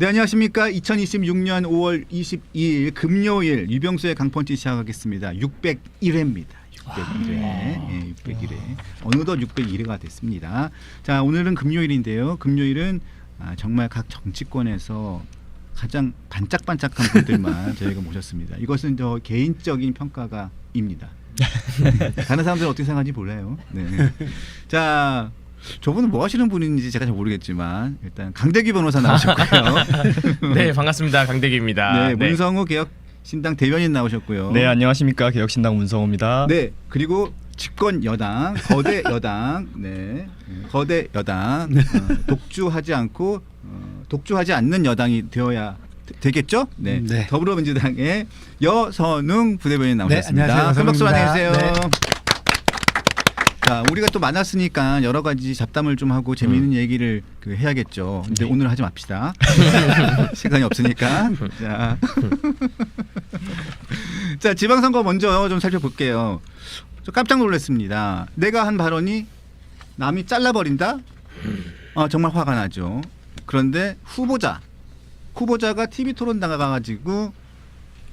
네, 안녕하십니까. 2026년 5월 22일 금요일 유병수의 강펀치 시작하겠습니다. 601회입니다. 601회. 네, 601회. 어느덧 601회가 됐습니다. 자, 오늘은 금요일인데요. 금요일은 정말 각 정치권에서 가장 반짝반짝한 분들만 저희가 모셨습니다. 이것은 저 개인적인 평가가입니다. 다른 사람들은 어떻게 생각하는지 몰라요. 네. 자, 저분은 뭐 하시는 분인지 제가 잘 모르겠지만 일단 강대기 변호사 나오셨고요. 네, 반갑습니다. 강대기입니다. 네, 문성우 개혁신당 대변인 나오셨고요. 네, 안녕하십니까. 개혁신당 문성우입니다. 네, 그리고 집권 여당, 거대 여당, 네, 거대 여당, 독주하지 않고 독주하지 않는 여당이 되어야 되겠죠? 네, 네. 더불어민주당의 여선웅 부대변인 나오셨습니다. 네, 안녕하세요. 큰 박수 여선웅입니다. 안내주세요. 네. 자, 우리가 또 만났으니까 여러 가지 잡담을 좀 하고 재미있는 얘기를 해야겠죠. 근데 오늘 하지 맙시다. 시간이 없으니까. 자, 자, 지방선거 먼저 좀 살펴볼게요. 저 깜짝 놀랐습니다. 내가 한 발언이 남이 잘라버린다? 정말 화가 나죠. 그런데 후보자가 TV 토론 나가가지고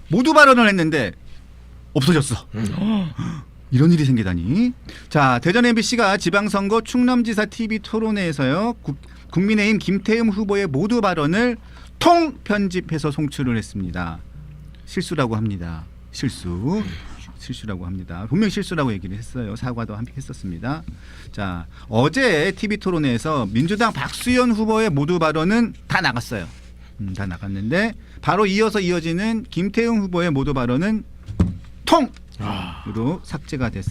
모두 발언을 했는데 없어졌어. 이런 일이 생기다니. 자, 대전 MBC가 지방선거 충남지사 TV 토론회에서요 국민의힘 김태흠 후보의 모두 발언을 통편집해서 송출을 했습니다. 실수라고 합니다. 실수라고 합니다. 분명히 실수라고 얘기를 했어요. 사과도 함께 했었습니다. 자, 어제 TV 토론회에서 민주당 박수현 후보의 모두 발언은 다 나갔어요. 다 나갔는데 바로 이어지는 김태흠 후보의 모두 발언은 으로 삭제가 됐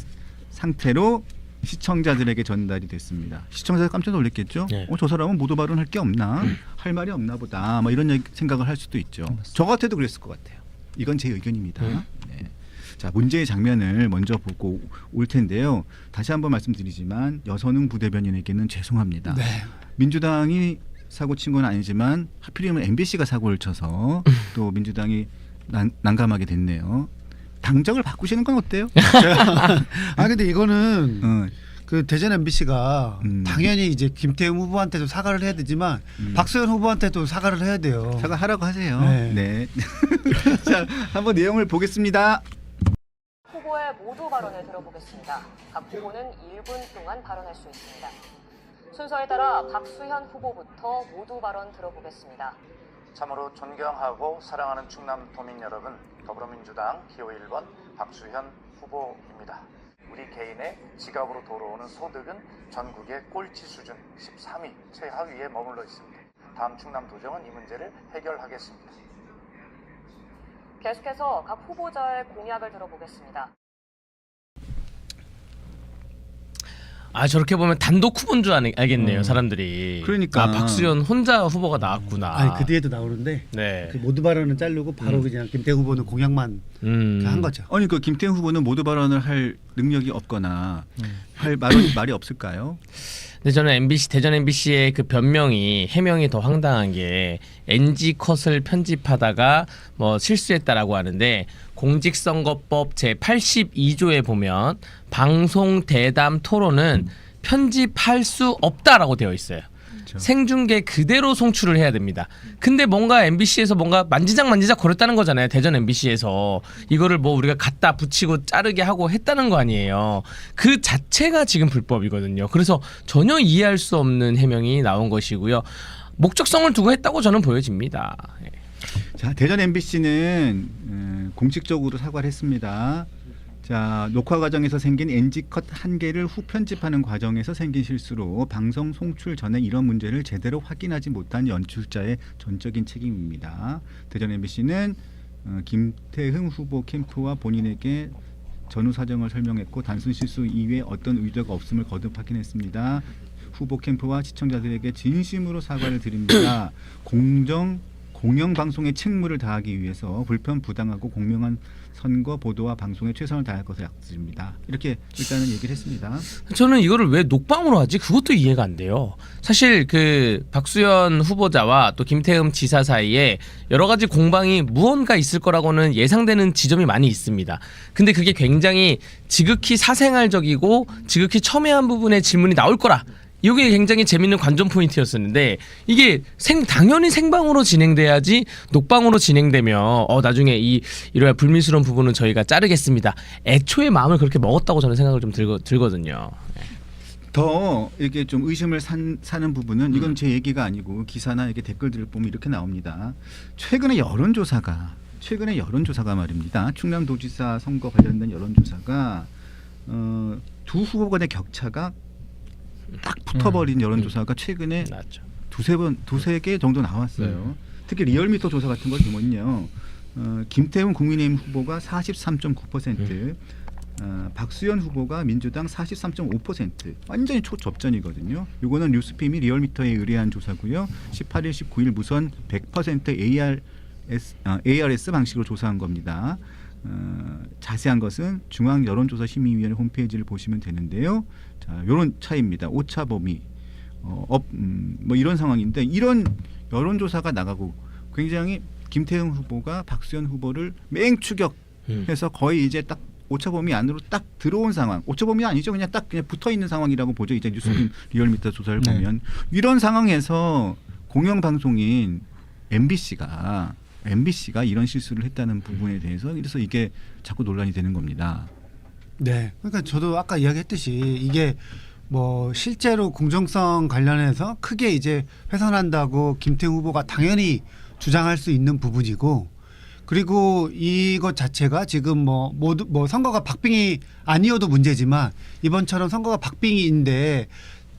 상태로 시청자들에게 전달이 됐습니다. 시청자들 깜짝 놀랐겠죠. 네. 저 사람은 모두 발언할 게 없나, 할 말이 없나 보다, 뭐 이런 생각을 할 수도 있죠. 저 같아도 그랬을 것 같아요. 이건 제 의견입니다. 네. 자, 문제의 장면을 먼저 보고 올 텐데요. 다시 한번 말씀드리지만 여선웅 부대변인에게는 죄송합니다. 네. 민주당이 사고 친 건 아니지만 하필이면 MBC가 사고를 쳐서 또 민주당이 난감하게 됐네요. 당적을 바꾸시는 건 어때요? 근데 이거는 그 대전 MBC가 당연히 이제 김태흠 후보한테도 사과를 해야 되지만 박수현 후보한테도 사과를 해야 돼요. 사과하라고 하세요. 네. 네. 자, 한번 내용을 보겠습니다. 후보의 모두 발언을 들어보겠습니다. 각 후보는 1분 동안 발언할 수 있습니다. 순서에 따라 박수현 후보부터 모두 발언 들어보겠습니다. 참으로 존경하고 사랑하는 충남도민 여러분, 더불어민주당 기호 1번 박수현 후보입니다. 우리 개인의 지갑으로 들어오는 소득은 전국의 꼴찌 수준 13위 최하위에 머물러 있습니다. 다음 충남도정은 이 문제를 해결하겠습니다. 계속해서 각 후보자의 공약을 들어보겠습니다. 저렇게 보면 단독 후보인 줄 알겠네요, 사람들이. 그러니까. 박수현 혼자 후보가 나왔구나. 아니 그 뒤에도 나오는데 네. 그 모두 발언은 자르고 바로 그냥 김태흠 후보는 공약만 한 거죠. 아니 그 김태흠 후보는 모두 발언을 할 능력이 없거나 할 말이 없을까요? 근데 저는 대전 MBC의 그 해명이 더 황당한 게 NG 컷을 편집하다가 뭐 실수했다라고 하는데 공직선거법 제 82조에 보면 방송 대담 토론은 편집할 수 없다라고 되어 있어요. 그렇죠. 생중계 그대로 송출을 해야 됩니다. 근데 뭔가 MBC에서 뭔가 만지작 거렸다는 거잖아요. 대전 MBC에서 이거를 뭐 우리가 갖다 붙이고 자르게 하고 했다는 거 아니에요. 그 자체가 지금 불법이거든요. 그래서 전혀 이해할 수 없는 해명이 나온 것이고요. 목적성을 두고 했다고 저는 보여집니다. 자, 대전 MBC는 공식적으로 사과를 했습니다. 자, 녹화 과정에서 생긴 NG컷 한 개를 후편집하는 과정에서 생긴 실수로 방송 송출 전에 이런 문제를 제대로 확인하지 못한 연출자의 전적인 책임입니다. 대전 MBC는 김태흠 후보 캠프와 본인에게 전후 사정을 설명했고 단순 실수 이외에 어떤 의도가 없음을 거듭 확인했습니다. 후보 캠프와 시청자들에게 진심으로 사과를 드립니다. 공영방송의 책무를 다하기 위해서 불편 부당하고 공명한 선거 보도와 방송에 최선을 다할 것을 약속드립니다. 이렇게 일단은 얘기를 했습니다. 저는 이거를 왜 녹방으로 하지? 그것도 이해가 안 돼요. 사실 그 박수현 후보자와 또 김태흠 지사 사이에 여러 가지 공방이 무언가 있을 거라고는 예상되는 지점이 많이 있습니다. 근데 그게 굉장히 지극히 사생활적이고 지극히 첨예한 부분의 질문이 나올 거라 이게 굉장히 재밌는 관전 포인트였었는데 이게 당연히 생방으로 진행돼야지 녹방으로 진행되면 나중에 이러한 불미스러운 부분은 저희가 자르겠습니다. 애초에 마음을 그렇게 먹었다고 저는 생각을 좀 들거든요. 더 이렇게 좀 의심을 사는 부분은 이건 제 얘기가 아니고 기사나 이렇게 댓글들을 보면 이렇게 나옵니다. 최근에 여론조사가 말입니다. 충남도지사 선거 관련된 여론조사가 두 후보 간의 격차가 딱 붙어버린 여론조사가 최근에 맞죠. 두세 개 정도 나왔어요. 특히 리얼미터 조사 같은 걸 보면요. 김태훈 국민의힘 후보가 43.9%, 박수현 후보가 민주당 43.5%, 완전히 초접전이거든요. 이거는 뉴스핌이 리얼미터에 의뢰한 조사고요. 18일, 19일 무선 100% ARS 방식으로 조사한 겁니다. 자세한 것은 중앙여론조사심의위원회 홈페이지를 보시면 되는데요. 자, 이런 차이입니다. 오차 범위, 뭐 이런 상황인데 이런 여론조사가 나가고 굉장히 김태형 후보가 박수현 후보를 맹추격해서 거의 이제 딱 오차 범위 안으로 딱 들어온 상황. 오차 범위 아니죠. 그냥 딱 그냥 붙어 있는 상황이라고 보죠. 이제 뉴스빔 리얼미터 조사를 보면 이런 상황에서 공영방송인 MBC가 이런 실수를 했다는 부분에 대해서 그래서 이게 자꾸 논란이 되는 겁니다. 네. 그러니까 저도 아까 이야기했듯이 이게 뭐 실제로 공정성 관련해서 크게 이제 훼손한다고 김태형 후보가 당연히 주장할 수 있는 부분이고, 그리고 이것 자체가 지금 뭐 모두 뭐 선거가 박빙이 아니어도 문제지만 이번처럼 선거가 박빙인데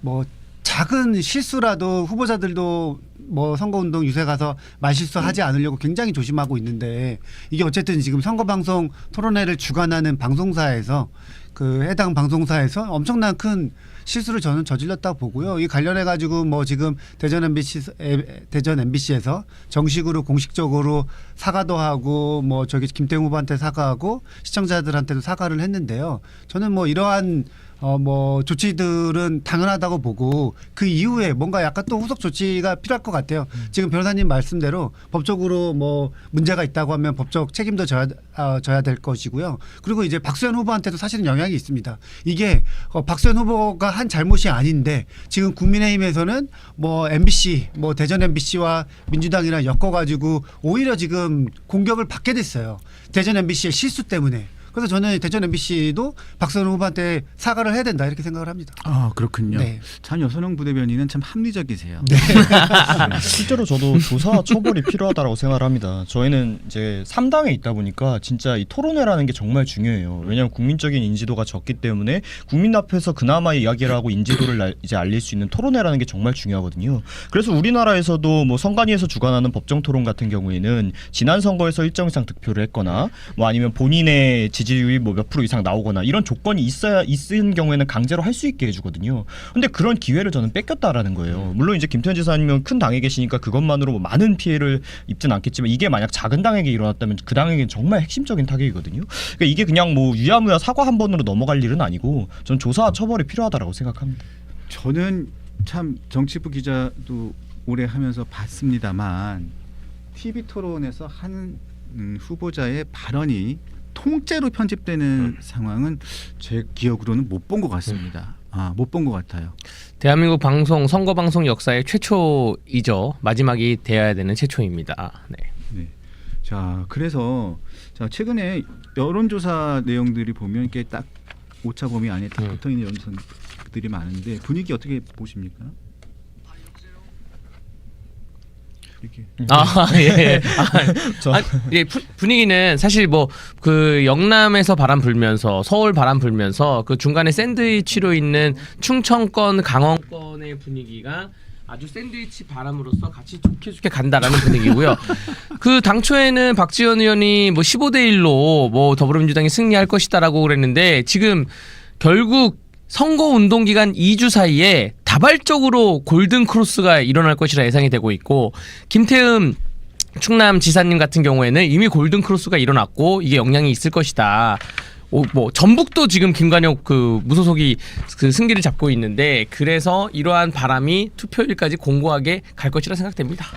뭐 작은 실수라도 후보자들도 뭐 선거운동 유세 가서 말실수하지 않으려고 굉장히 조심하고 있는데, 이게 어쨌든 지금 선거방송 토론회를 주관하는 방송사에서 그 해당 방송사에서 엄청난 큰 실수를 저는 저질렀다고 보고요. 이 관련해 가지고 뭐 지금 대전 MBC에서 정식으로 공식적으로 사과도 하고 뭐 저기 김태형 후보한테 사과하고 시청자들한테도 사과를 했는데요. 저는 뭐 이러한 뭐 조치들은 당연하다고 보고 그 이후에 뭔가 약간 또 후속 조치가 필요할 것 같아요. 지금 변호사님 말씀대로 법적으로 뭐 문제가 있다고 하면 법적 책임도 져야 될 것이고요. 그리고 이제 박수현 후보한테도 사실은 영향이 있습니다. 이게 박수현 후보가 한 잘못이 아닌데 지금 국민의힘에서는 뭐 MBC, 뭐 대전 MBC와 민주당이랑 엮어가지고 오히려 지금 공격을 받게 됐어요. 대전 MBC의 실수 때문에. 그래서 저는 대전 MBC도 박수현 후보한테 사과를 해야 된다 이렇게 생각을 합니다. 아 그렇군요. 네. 참 여선홍 부대변인은 참 합리적이세요. 네. 실제로 저도 조사 처벌이 필요하다고 생각을 합니다. 저희는 이제 3당에 있다 보니까 진짜 이 토론회라는 게 정말 중요해요. 왜냐하면 국민적인 인지도가 적기 때문에 국민 앞에서 그나마 이야기를 하고 인지도를 이제 알릴 수 있는 토론회라는 게 정말 중요하거든요. 그래서 우리나라에서도 뭐 선관위에서 주관하는 법정 토론 같은 경우에는 지난 선거에서 일정 이상 득표를 했거나 뭐 아니면 본인의 지지율이 뭐 몇 프로 이상 나오거나 이런 조건이 있은 경우에는 강제로 할 수 있게 해주거든요. 근데 그런 기회를 저는 뺏겼다라는 거예요. 물론 이제 김태현 지사님은 큰 당에 계시니까 그것만으로 뭐 많은 피해를 입진 않겠지만 이게 만약 작은 당에게 일어났다면 그 당에게는 정말 핵심적인 타격이거든요. 그러니까 이게 그냥 뭐 유야무야 사과 한 번으로 넘어갈 일은 아니고 저는 조사와 처벌이 필요하다라고 생각합니다. 저는 참 정치부 기자도 오래 하면서 봤습니다만 TV 토론에서 한 후보자의 발언이 통째로 편집되는 상황은 제 기억으로는 못 본 것 같습니다. 못 본 것 같아요. 대한민국 선거 방송 역사의 최초이죠. 마지막이 되어야 되는 최초입니다. 네. 자, 그래서 최근에 여론조사 내용들이 보면 이게 딱 오차 범위 안에 딱 붙어 있는 여론조사들이 많은데 분위기 어떻게 보십니까? 이렇게. 예. 예. 분위기는 사실 뭐 그 영남에서 바람 불면서 서울 바람 불면서 그 중간에 샌드위치로 있는 충청권, 강원권의 분위기가 아주 샌드위치 바람으로서 같이 좋게 간다라는 분위기고요. 그 당초에는 박지원 의원이 뭐 15대 1로 뭐 더불어민주당이 승리할 것이다라고 그랬는데 지금 결국 선거 운동 기간 2주 사이에 다발적으로 골든 크로스가 일어날 것이라 예상이 되고 있고, 김태흠 충남 지사님 같은 경우에는 이미 골든 크로스가 일어났고 이게 영향이 있을 것이다. 뭐 전북도 지금 김관혁 그 무소속이 그 승기를 잡고 있는데, 그래서 이러한 바람이 투표일까지 공고하게 갈 것이라 생각됩니다.